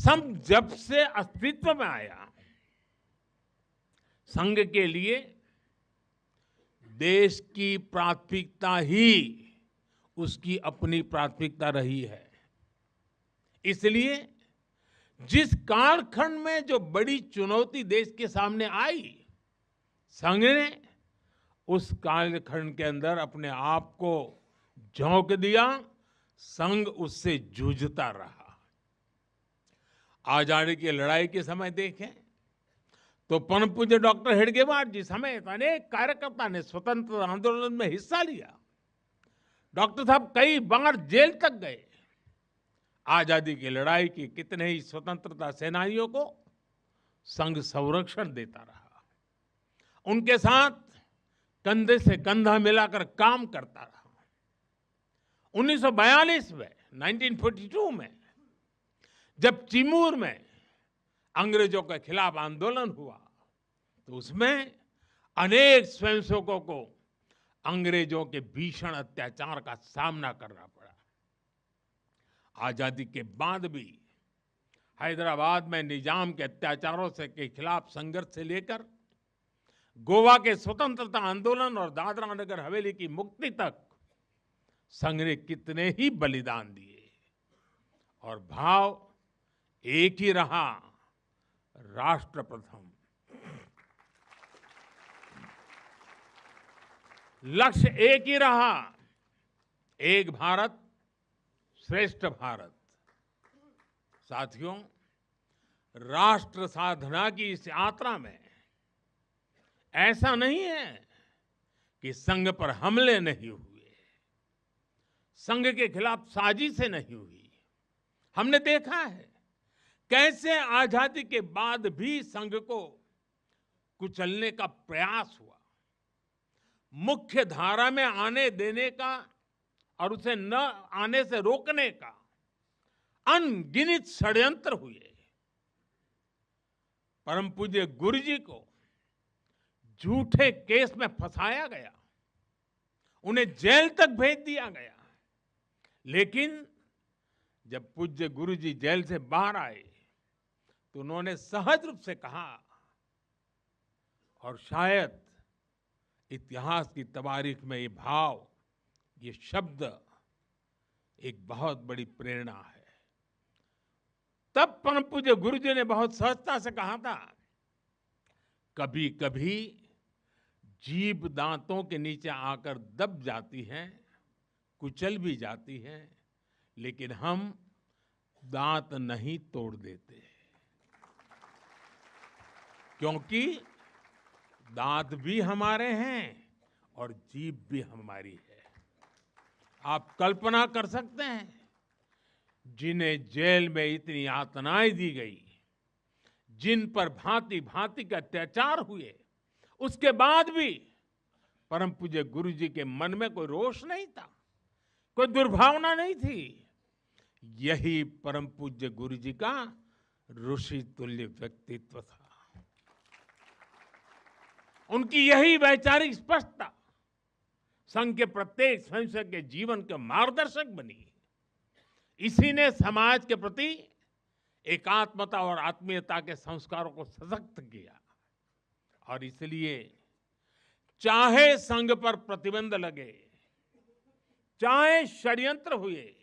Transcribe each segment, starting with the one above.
संघ जब से अस्तित्व में आया, संघ के लिए देश की प्राथमिकता ही उसकी अपनी प्राथमिकता रही है। इसलिए जिस कालखंड में जो बड़ी चुनौती देश के सामने आई, संघ ने उस कालखंड के अंदर अपने आप को झोंक दिया, संघ उससे जूझता रहा। आजादी की लड़ाई के समय देखें तो परम पूज्य डॉक्टर हेडगेवार जी समेत अनेक कार्यकर्ता ने स्वतंत्रता आंदोलन में हिस्सा लिया। डॉक्टर साहब कई बार जेल तक गए। आजादी की लड़ाई की कितने ही स्वतंत्रता सेनानियों को संघ संरक्षण देता रहा, उनके साथ कंधे से कंधा मिलाकर काम करता रहा। 1942 में 1942 में जब चिमूर में अंग्रेजों के खिलाफ आंदोलन हुआ तो उसमें अनेक स्वयंसेवकों को अंग्रेजों के भीषण अत्याचार का सामना करना पड़ा। आजादी के बाद भी हैदराबाद में निजाम के अत्याचारों के खिलाफ संघर्ष से लेकर गोवा के स्वतंत्रता आंदोलन और दादरा नगर हवेली की मुक्ति तक संघ ने कितने ही बलिदान दिए और भाव एक ही रहा, राष्ट्र प्रथम। लक्ष्य एक ही रहा, एक भारत श्रेष्ठ भारत। साथियों, राष्ट्र साधना की इस यात्रा में ऐसा नहीं है कि संघ पर हमले नहीं हुए, संघ के खिलाफ साजिशें नहीं हुई। हमने देखा है कैसे आजादी के बाद भी संघ को कुचलने का प्रयास हुआ, मुख्य धारा में आने देने का और उसे न आने से रोकने का अनगिनत षड्यंत्र हुए। परम पूज्य गुरु जी को झूठे केस में फंसाया गया, उन्हें जेल तक भेज दिया गया। लेकिन जब पूज्य गुरु जी जेल से बाहर आए तो उन्होंने सहज रूप से कहा, और शायद इतिहास की तवारीख में ये भाव, ये शब्द एक बहुत बड़ी प्रेरणा है। तब परम पूज्य गुरु जी ने बहुत सहजता से कहा था, कभी कभी जीभ दांतों के नीचे आकर दब जाती है, कुचल भी जाती है, लेकिन हम दांत नहीं तोड़ देते, क्योंकि दांत भी हमारे हैं और जीभ भी हमारी है। आप कल्पना कर सकते हैं, जिन्हें जेल में इतनी यातनाएं दी गई, जिन पर भांति भांति के अत्याचार हुए, उसके बाद भी परम पूज्य गुरु जी के मन में कोई रोष नहीं था, कोई दुर्भावना नहीं थी। यही परम पूज्य गुरु जी का ऋषि तुल्य व्यक्तित्व था। उनकी यही वैचारिक स्पष्टता संघ के प्रत्येक स्वयंसेवक के जीवन के मार्गदर्शक बनी। इसी ने समाज के प्रति एकात्मता और आत्मीयता के संस्कारों को सशक्त किया। और इसलिए चाहे संघ पर प्रतिबंध लगे, चाहे षड्यंत्र हुए,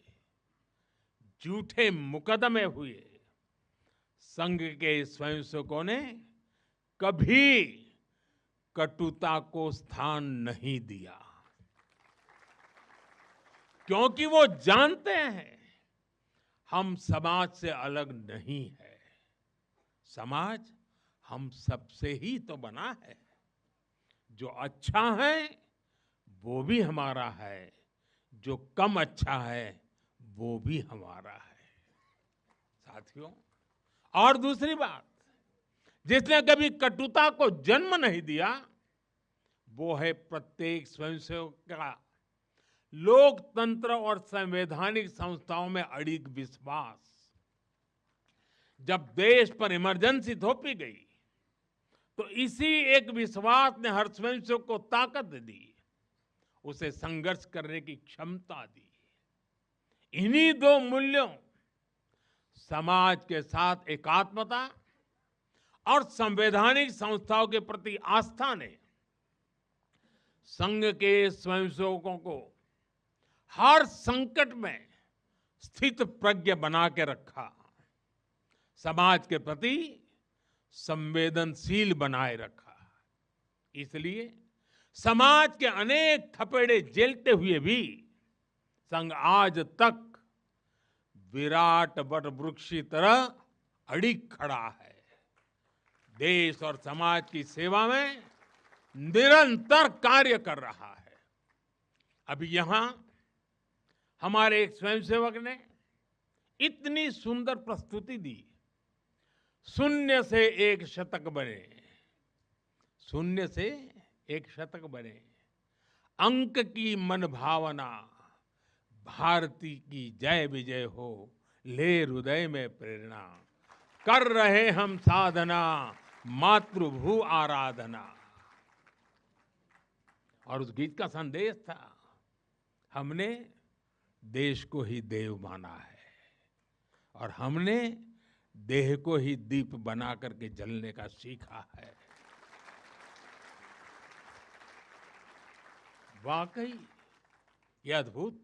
झूठे मुकदमे हुए, संघ के स्वयंसेवकों ने कभी कटुता को स्थान नहीं दिया, क्योंकि वो जानते हैं हम समाज से अलग नहीं है। समाज हम सबसे ही तो बना है। जो अच्छा है वो भी हमारा है, जो कम अच्छा है वो भी हमारा है। साथियों, और दूसरी बात, जिसने कभी कटुता को जन्म नहीं दिया, वो है प्रत्येक स्वयंसेवक का लोकतंत्र और संवैधानिक संस्थाओं में अडिग विश्वास। जब देश पर इमरजेंसी थोपी गई तो इसी एक विश्वास ने हर स्वयंसेवक को ताकत दी, उसे संघर्ष करने की क्षमता दी। इन्हीं दो मूल्यों, समाज के साथ एकात्मता और संवैधानिक संस्थाओं के प्रति आस्था ने संघ के स्वयंसेवकों को हर संकट में स्थित प्रज्ञ बना के रखा, समाज के प्रति संवेदनशील बनाए रखा। इसलिए समाज के अनेक थपेड़े झेलते हुए भी संघ आज तक विराट वट वृक्ष की तरह अडिग खड़ा है। देश और समाज की सेवा में निरंतर कार्य कर रहा है। अभी यहां हमारे एक स्वयंसेवक ने इतनी सुंदर प्रस्तुति दी, शून्य से एक शतक बने, शून्य से एक शतक बने, अंक की मन भावना, भारती की जय विजय हो, ले हृदय में प्रेरणा, कर रहे हम साधना, मातृभू आराधना। और उस गीत का संदेश था, हमने देश को ही देव माना है और हमने देह को ही दीप बना करके जलने का सीखा है। वाकई ये अद्भुत